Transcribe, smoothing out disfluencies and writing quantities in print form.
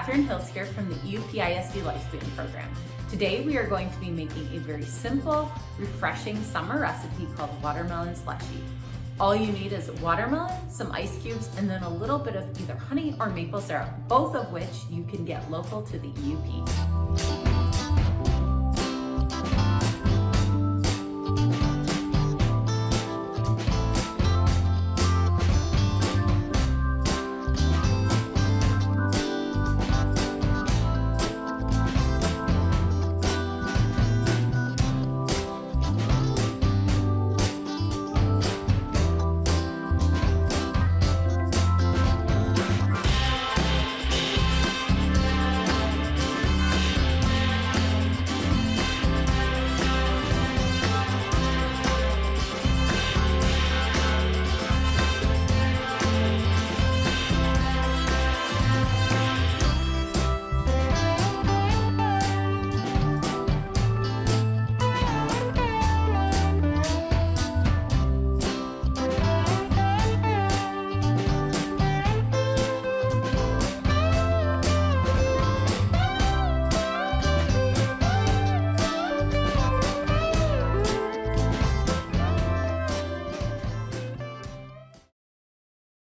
Kathryn Hills here from the EUP-ISD Lifespan program. Today we are going to be making a very simple, refreshing summer recipe called Watermelon Slushie. All you need is watermelon, some ice cubes, and then a little bit of either honey or maple syrup, both of which you can get local to the EUP.